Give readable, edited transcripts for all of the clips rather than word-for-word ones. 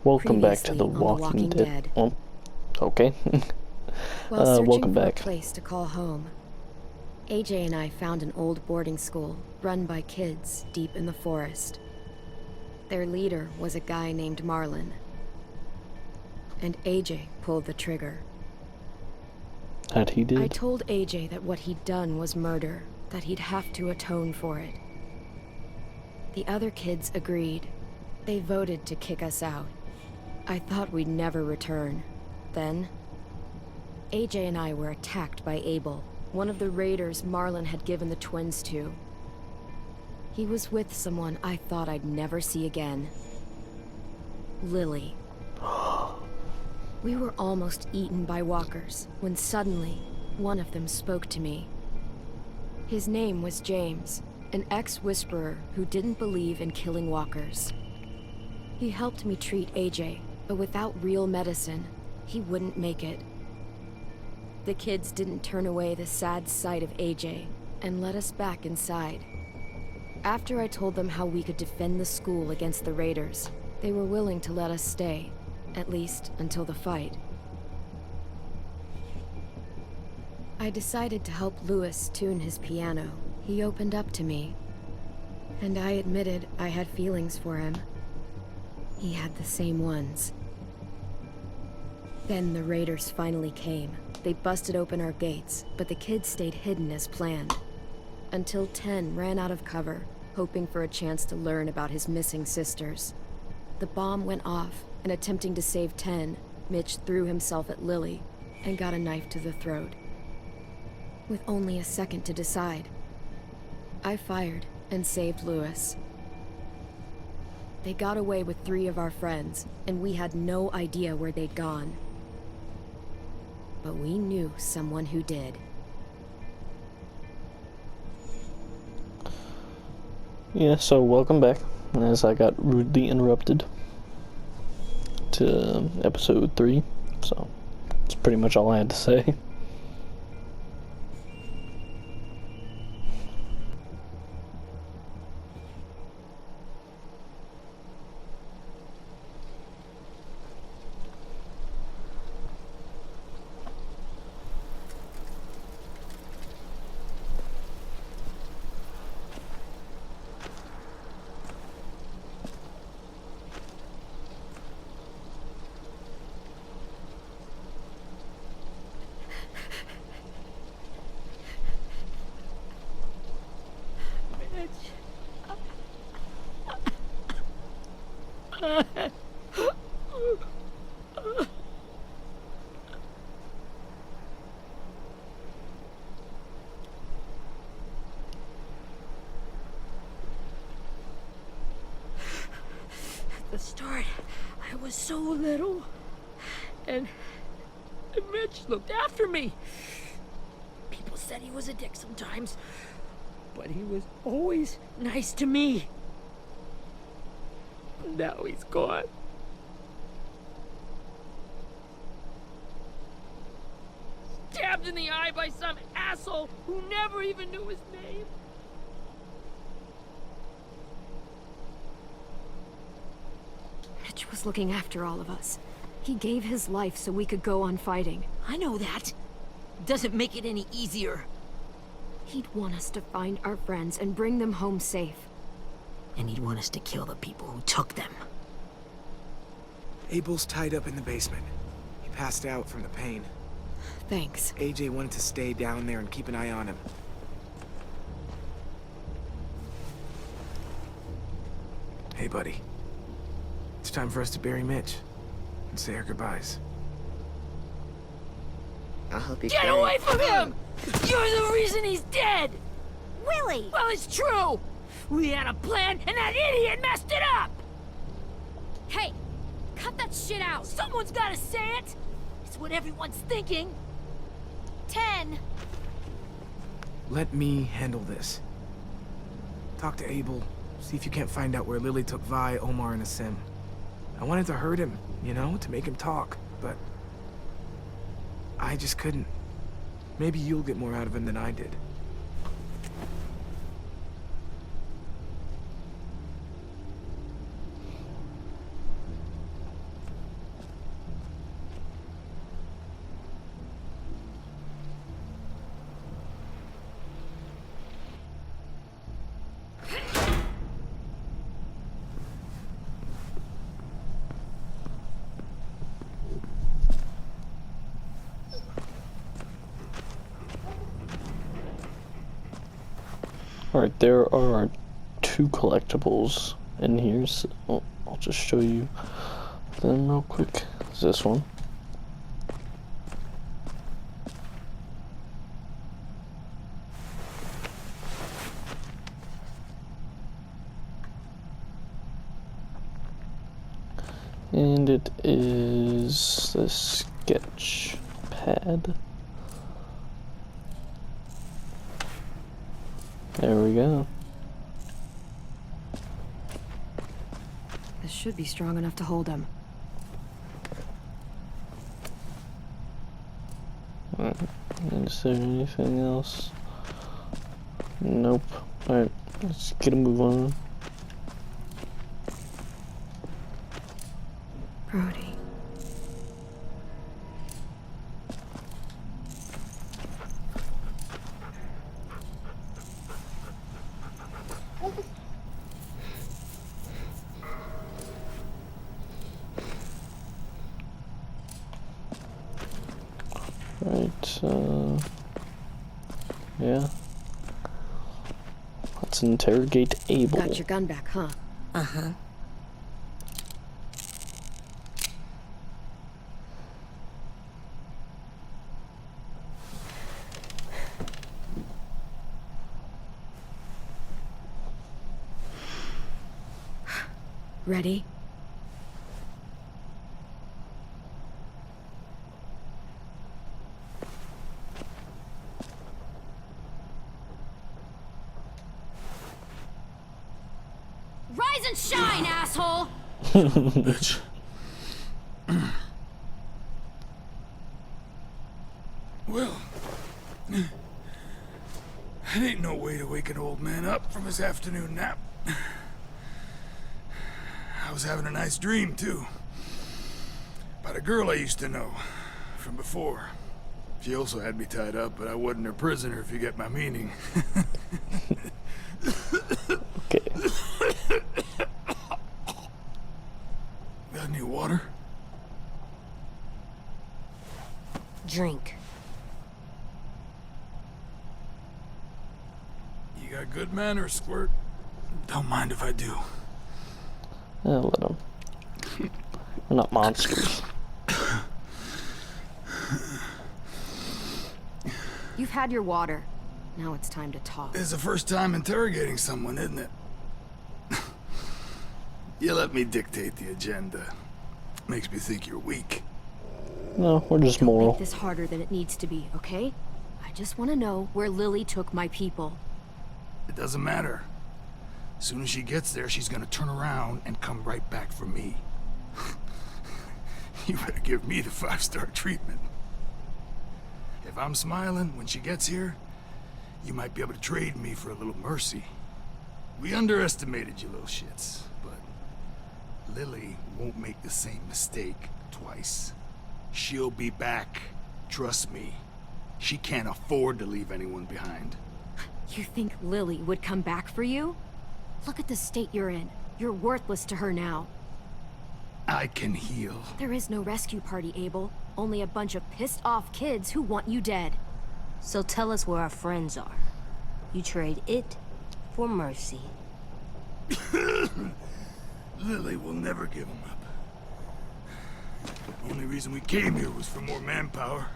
Welcome back to Previously The on The Walking Walking Dead. Dead. Oh, okay. While searching welcome for back. a place to call home, AJ and I found an old boarding school run by kids deep in the forest. Their leader was a guy named Marlon. And AJ pulled the trigger. That he did. I told AJ that what he'd done was murder, that he'd have to atone for it. The other kids agreed. They voted to kick us out. I thought we'd never return. Then, AJ and I were attacked by Abel, one of the raiders Marlon had given the twins to. He was with someone I thought I'd never see again. Lily. We were almost eaten by walkers, when suddenly, one of them spoke to me. His name was James, an ex-whisperer who didn't believe in killing walkers. He helped me treat AJ, but without real medicine, he wouldn't make it. The kids didn't turn away the sad sight of AJ, and let us back inside. After I told them how we could defend the school against the raiders, they were willing to let us stay, at least until the fight. I decided to help Louis tune his piano. He opened up to me, and I admitted I had feelings for him. He had the same ones. Then the raiders finally came. They busted open our gates, but the kids stayed hidden as planned. Until 10 ran out of cover, hoping for a chance to learn about his missing sisters. The bomb went off, and attempting to save 10, Mitch threw himself at Lily and got a knife to the throat. With only a second to decide, I fired and saved Louis. They got away with 3 of our friends, and we had no idea where they'd gone. But we knew someone who did. Yeah, so welcome back, as I got rudely interrupted to episode 3, so that's pretty much all I had to say. At the start, I was so little, and Mitch looked after me. People said he was a dick sometimes, but he was always nice to me. Now he's gone. Stabbed in the eye by some asshole who never even knew his name. Mitch was looking after all of us. He gave his life so we could go on fighting. I know that. Doesn't make it any easier. He'd want us to find our friends and bring them home safe. And he'd want us to kill the people who took them. Abel's tied up in the basement. He passed out from the pain. Thanks. AJ wanted to stay down there and keep an eye on him. Hey, buddy. It's time for us to bury Mitch and say our goodbyes. I'll help you. Get away from him! You're the reason he's dead! Willie! Well, it's true! We had a plan, and that idiot messed it up! Hey! Cut that shit out! Someone's gotta say it! It's what everyone's thinking. 10! Let me handle this. Talk to Abel. See if you can't find out where Lily took Vi, Omar, and Asim. I wanted to hurt him, you know, to make him talk, but I just couldn't. Maybe you'll get more out of him than I did. Alright, there are 2 collectibles in here, so I'll just show you them real quick. It's this one. And it is the sketch pad. There we go. This should be strong enough to hold him. Alright, is there anything else? Nope. Alright, let's get a move on. Brody. Right, yeah. Let's interrogate Abel. Got your gun back, huh? Uh-huh. Ready? Rise and shine, asshole! Bitch. Well, it ain't no way to wake an old man up from his afternoon nap. I was having a nice dream, too. About a girl I used to know from before. She also had me tied up, but I wasn't her prisoner, if you get my meaning. Okay. Got any water? Drink. You got good manners, Squirt. Don't mind if I do. Let them. We're not monsters. You've had your water. Now it's time to talk. It's the first time interrogating someone, isn't it? You let me dictate the agenda. Makes me think you're weak. No, we're just Don't moral. make this harder than it needs to be, okay? I just want to know where Lily took my people. It doesn't matter. As soon as she gets there, she's gonna turn around and come right back for me. You better give me the 5-star treatment. If I'm smiling when she gets here, you might be able to trade me for a little mercy. We underestimated you little shits, but Lily won't make the same mistake twice. She'll be back. Trust me. She can't afford to leave anyone behind. You think Lily would come back for you? Look at the state you're in. You're worthless to her now. I can heal. There is no rescue party, Abel. Only a bunch of pissed off kids who want you dead. So tell us where our friends are. You trade it for mercy. Lily will never give him up. The only reason we came here was for more manpower.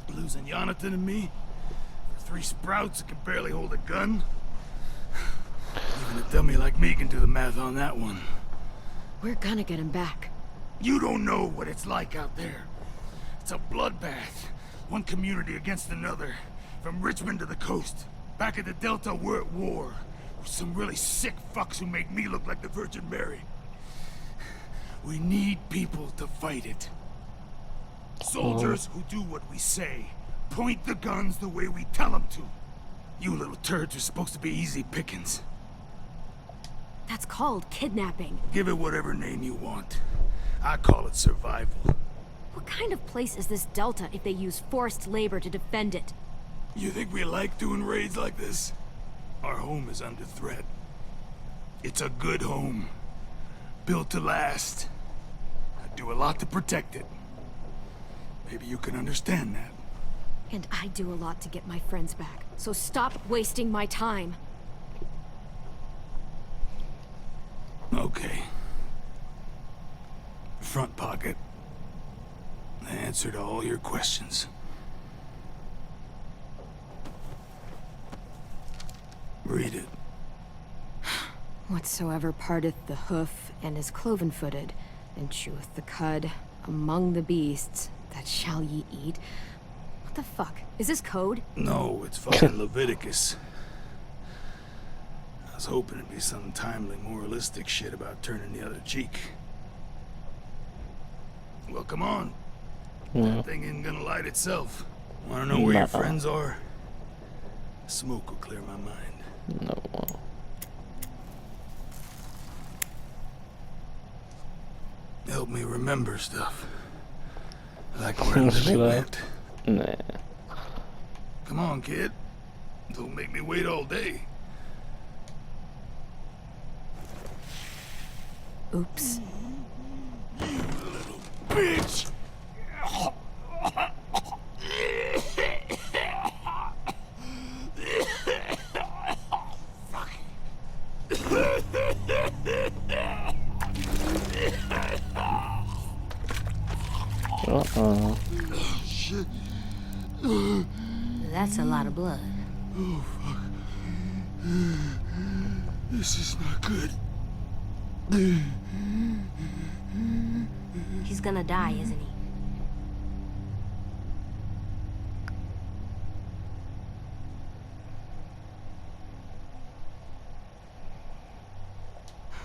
Losing Jonathan and me for 3 sprouts that can barely hold a gun. Even a dummy like me can do the math on that one. We're gonna get him back. You don't know what it's like out there. It's a bloodbath. One community against another. From Richmond to the coast. Back at the Delta, we're at war. With some really sick fucks who make me look like the Virgin Mary. We need people to fight it. Soldiers who do what we say. Point the guns the way we tell them to. You little turds are supposed to be easy pickings. That's called kidnapping. Give it whatever name you want. I call it survival. What kind of place is this Delta if they use forced labor to defend it? You think we like doing raids like this? Our home is under threat. It's a good home. Built to last. I do a lot to protect it. Maybe you can understand that. And I do a lot to get my friends back. So stop wasting my time. Okay. Front pocket. The answer to all your questions. Read it. Whatsoever parteth the hoof and is cloven-footed, and cheweth the cud among the beasts, that shall ye eat. What the fuck? Is this code? No, it's fucking Leviticus. I was hoping it'd be some timely, moralistic shit about turning the other cheek. Well, come on. Yeah. That thing ain't gonna light itself. Wanna know where your friends are? Smoke will clear my mind. No. Help me remember stuff. Like where Lily went. Nah. Come on, kid. Don't make me wait all day. Oops. You little bitch! Uh-oh. Shit. That's a lot of blood. Oh, fuck. This is not good. He's gonna die, isn't he?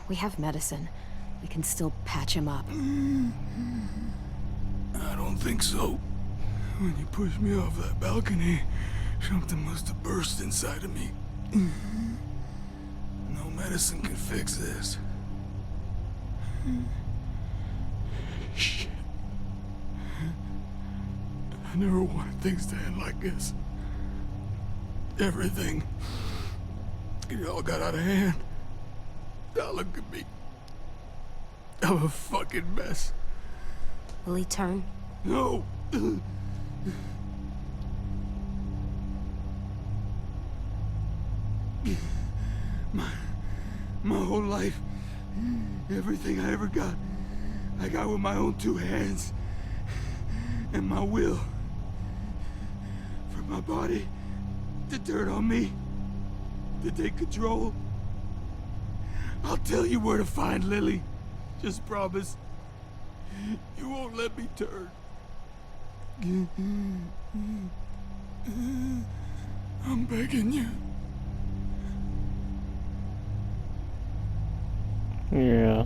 We have medicine. We can still patch him up. I don't think so. When you pushed me off that balcony, something must have burst inside of me. No medicine can fix this. Shit. I never wanted things to end like this. Everything. It all got out of hand. Now look at me. I'm a fucking mess. Will he turn? No. My whole life, everything I ever got, I got with my own two hands and my will. For my body to turn on me, to take control. I'll tell you where to find Lily. Just promise. You won't let me turn. I'm begging you. Yeah.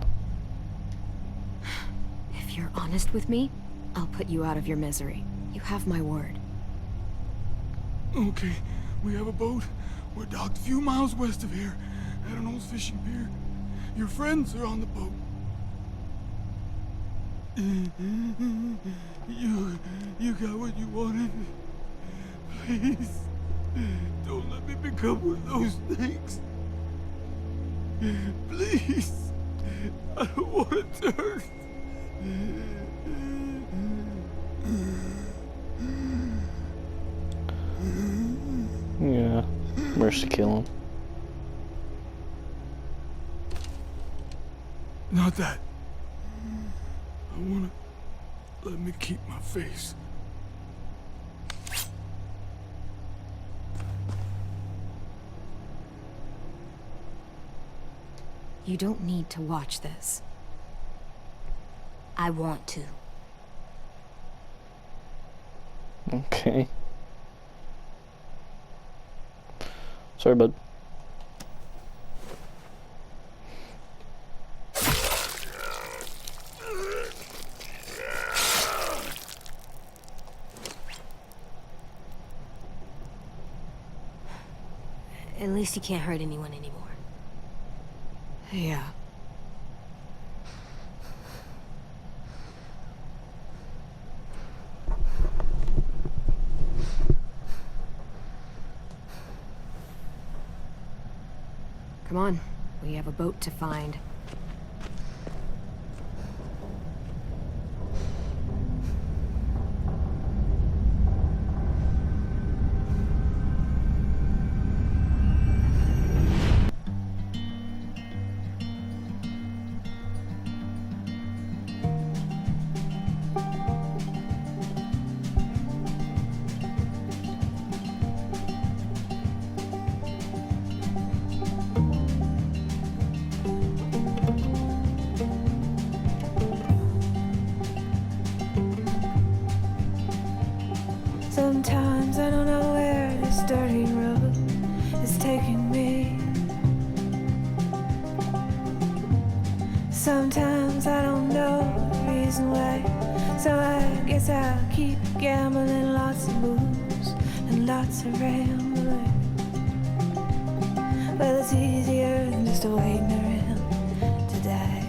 If you're honest with me, I'll put you out of your misery. You have my word. Okay, we have a boat. We're docked a few miles west of here at an old fishing pier. Your friends are on the boat. You got what you wanted. Please, don't let me become one of those things. Please, I don't want to turn. Yeah. Mercy kill him. Not that. I wanna let me keep my face. You don't need to watch this. I want to. Okay. Sorry, bud. At least he can't hurt anyone anymore. Yeah. Come on, we have a boat to find. Sometimes I don't know where this dirty road is taking me. Sometimes I don't know the reason why, so I guess I'll keep gambling. Lots of moves and lots of rambling. Well, it's easier than just waiting around to die.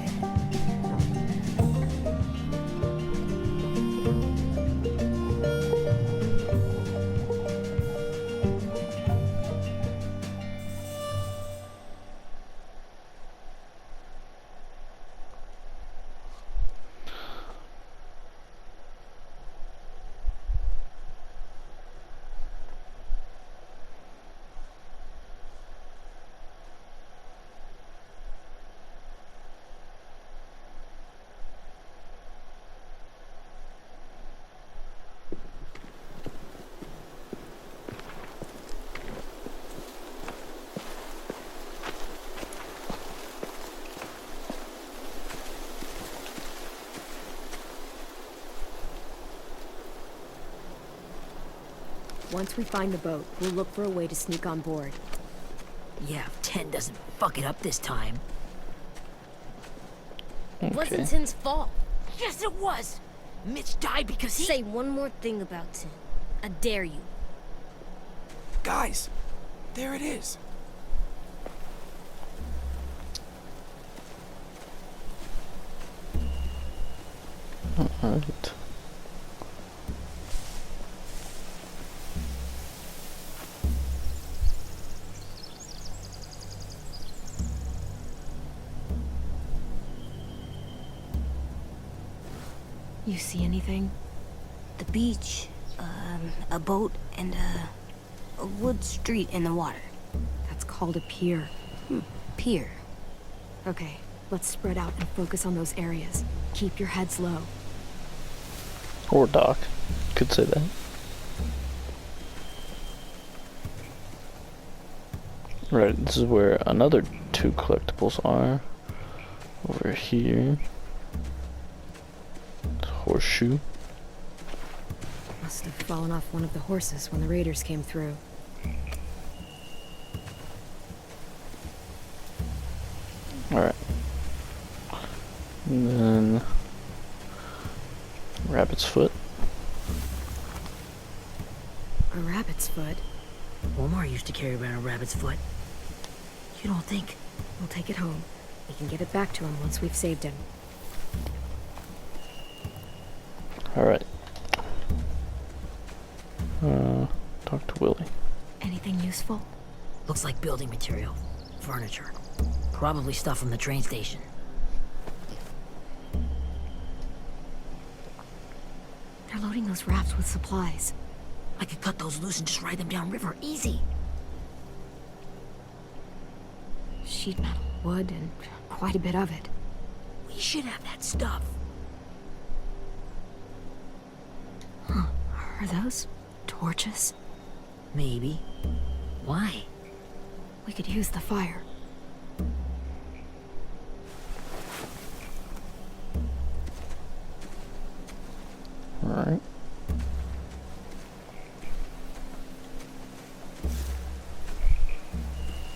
Once we find the boat, we'll look for a way to sneak on board. Yeah, if 10 doesn't fuck it up this time. It wasn't Tin's fault. Yes, it was! Mitch died because he... Say one more thing about Tin. I dare you. Guys, there it is. Alright. You see anything? The beach, a boat, and a wood street in the water. That's called a pier. Pier. Okay, let's spread out and focus on those areas. Keep your heads low. Or dock. Could say that. Right, this is where another 2 collectibles are. Over here. Horseshoe. Must have fallen off one of the horses when the raiders came through. Alright. And then rabbit's foot. A rabbit's foot? Omar used to carry around a rabbit's foot. You don't think... We'll take it home. We can get it back to him once we've saved him. Alright. Talk to Willie. Anything useful? Looks like building material. Furniture. Probably stuff from the train station. They're loading those rafts with supplies. I could cut those loose and just ride them downriver. Easy. Sheet metal, wood, and quite a bit of it. We should have that stuff. Are those torches? Maybe. Why? We could use the fire. Alright.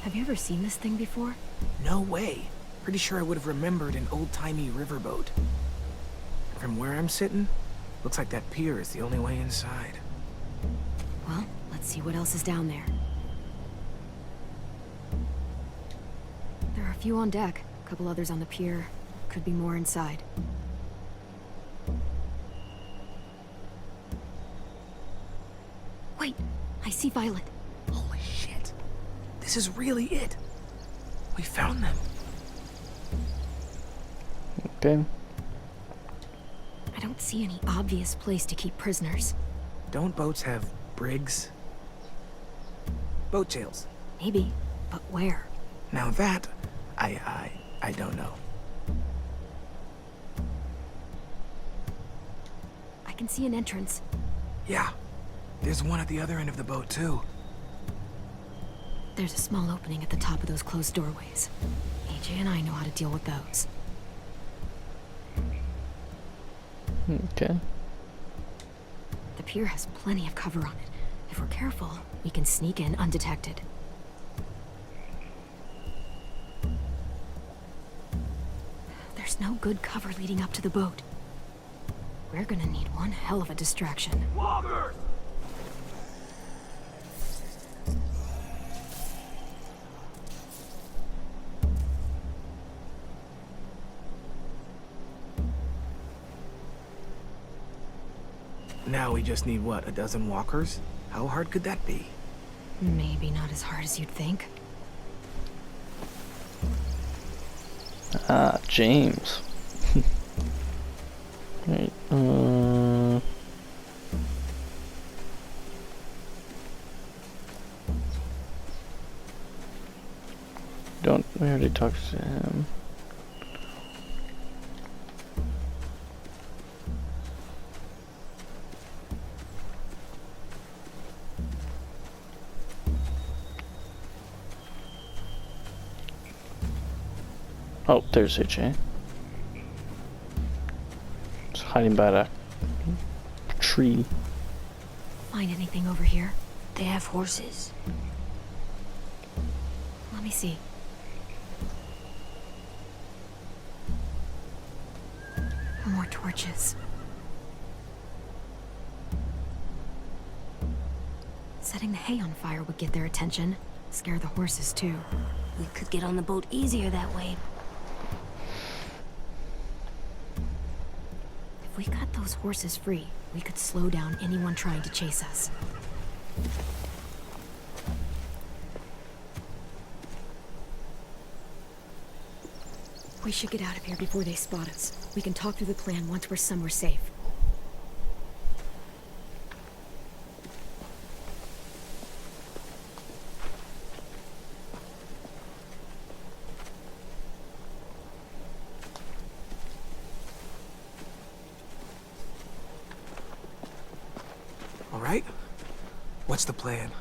Have you ever seen this thing before? No way. Pretty sure I would have remembered an old-timey riverboat. From where I'm sitting, looks like that pier is the only way inside. Well, let's see what else is down there. There are a few on deck, a couple others on the pier. Could be more inside. Wait, I see Violet. Holy shit. This is really it. We found them. Okay. I don't see any obvious place to keep prisoners. Don't boats have brigs? Boat jails. Maybe, but where? Now that, I don't know. I can see an entrance. Yeah. There's one at the other end of the boat, too. There's a small opening at the top of those closed doorways. AJ and I know how to deal with those. Okay. The pier has plenty of cover on it. If we're careful, we can sneak in undetected. There's no good cover leading up to the boat. We're gonna need one hell of a distraction. Walkers! Now we just need, what, a dozen walkers? How hard could that be? Maybe not as hard as you'd think. Ah, James. Right, we already talked to him. Oh, there's HA. It's hiding by a tree. Find anything over here? They have horses. Let me see. More torches. Setting the hay on fire would get their attention. Scare the horses, too. We could get on the boat easier that way. If we cut those horses free, we could slow down anyone trying to chase us. We should get out of here before they spot us. We can talk through the plan once we're somewhere safe. All right? What's the plan?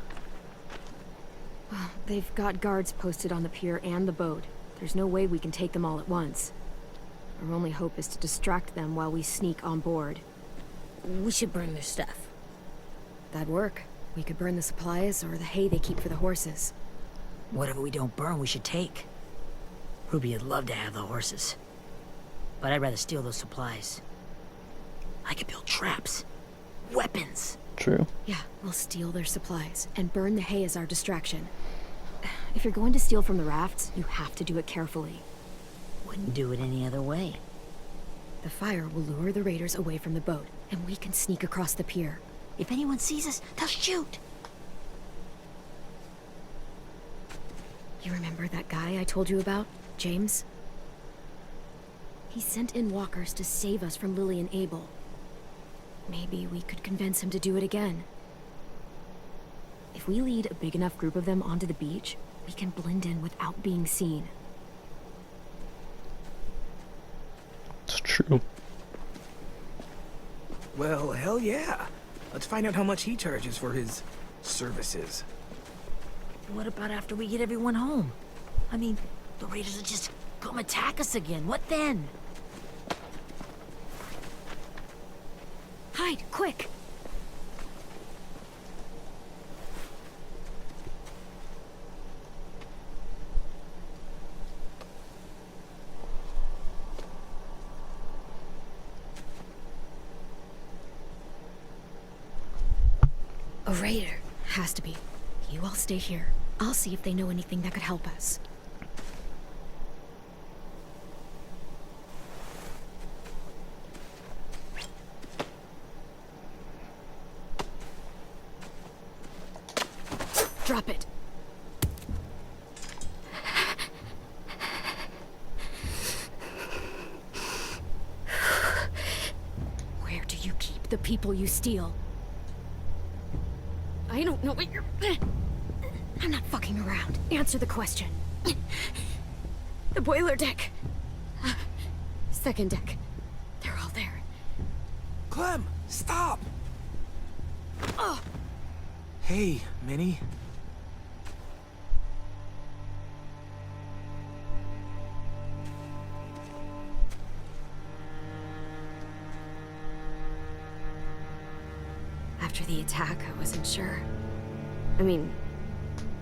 Well, they've got guards posted on the pier and the boat. There's no way we can take them all at once. Our only hope is to distract them while we sneak on board. We should burn their stuff. That'd work. We could burn the supplies or the hay they keep for the horses. Whatever we don't burn, we should take. Ruby would love to have the horses. But I'd rather steal those supplies. I could build traps. Weapons. True. Yeah, we'll steal their supplies and burn the hay as our distraction. If you're going to steal from the rafts, you have to do it carefully. Wouldn't do it any other way. The fire will lure the raiders away from the boat, and we can sneak across the pier. If anyone sees us, they'll shoot. You remember that guy I told you about? James? He sent in walkers to save us from Lily and Abel. Maybe we could convince him to do it again. If we lead a big enough group of them onto the beach, we can blend in without being seen. It's true. Well, hell yeah. Let's find out how much he charges for his services. What about after we get everyone home? I mean, the raiders will just come attack us again. What then? Hide, quick! A raider. Has to be. You all stay here. I'll see if they know anything that could help us. Drop it. Where do you keep the people you steal? I don't know what you're... I'm not fucking around. Answer the question. The boiler deck. Second deck. They're all there. Clem, stop! Oh! Hey, Minnie. I've After the attack, I wasn't sure. I mean,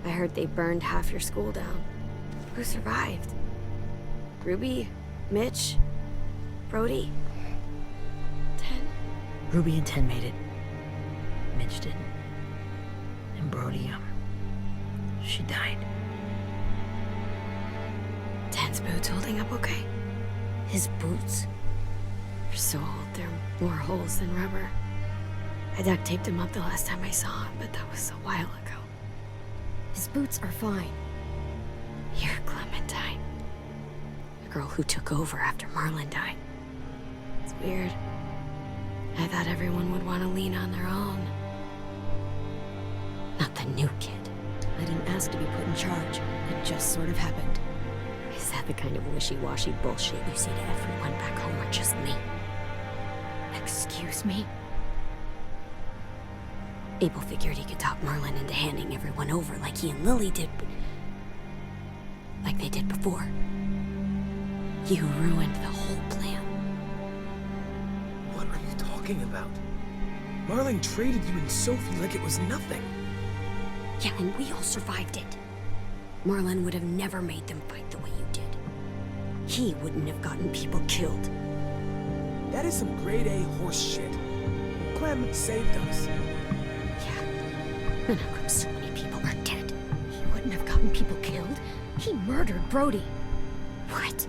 I heard they burned half your school down. Who survived? Ruby? Mitch? Brody? 10? Ruby and 10 made it. Mitch didn't. And Brody, she died. 10's boots holding up okay? His boots? They're so old, they're more holes than rubber. I duct taped him up the last time I saw him, but that was a while ago. His boots are fine. You're Clementine. The girl who took over after Marlon died. It's weird. I thought everyone would want to lean on their own. Not the new kid. I didn't ask to be put in charge. It just sort of happened. Is that the kind of wishy-washy bullshit you say to everyone back home, or just me? Excuse me? Abel figured he could talk Marlon into handing everyone over like he and Lily did, but... like they did before. You ruined the whole plan. What are you talking about? Marlon traded you and Sophie like it was nothing. Yeah, and we all survived it. Marlon would have never made them fight the way you did. He wouldn't have gotten people killed. That is some grade A horse shit. Clem saved us. Yeah, and how come so many people are dead? He wouldn't have gotten people killed. He murdered Brody. What?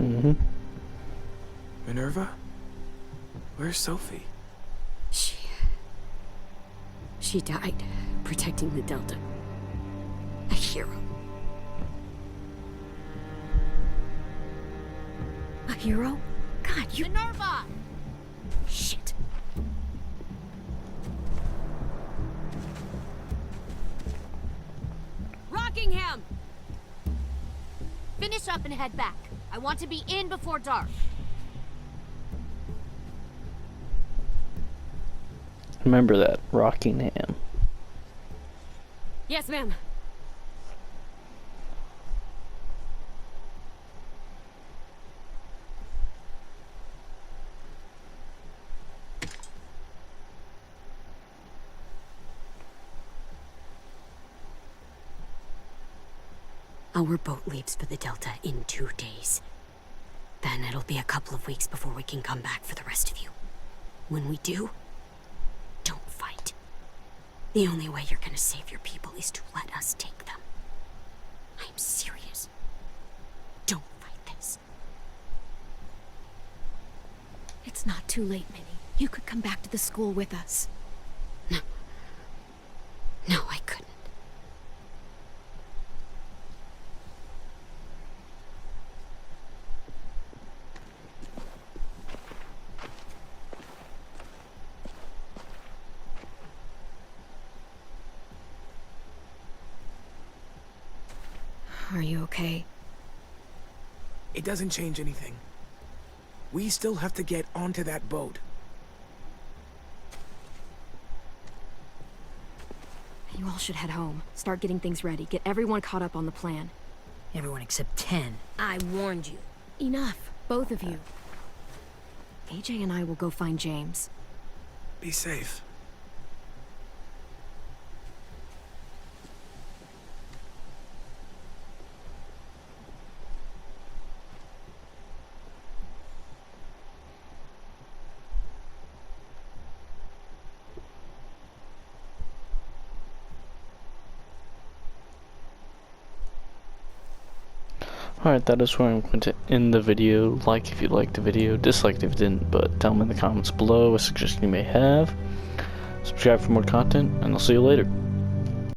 Mm-hmm. Minerva? Where's Sophie? She died protecting the Delta. A hero. A hero? God, you... Minerva! Shit. Rockingham! Finish up and head back. I want to be in before dark. Remember that, Rockingham. Yes, ma'am. Our boat leaves for the Delta in 2 days. Then it'll be a couple of weeks before we can come back for the rest of you. When we do, don't fight. The only way you're gonna save your people is to let us take them. I'm serious. Don't fight this. It's not too late, Minnie. You could come back to the school with us. No. No, I couldn't. Are you okay? It doesn't change anything. We still have to get onto that boat. You all should head home. Start getting things ready. Get everyone caught up on the plan. Everyone except 10. I warned you. Enough, both of you. AJ and I will go find James. Be safe. Alright, that is where I'm going to end the video. Like if you liked the video, dislike if you didn't, but tell me in the comments below a suggestion you may have. Subscribe for more content, and I'll see you later.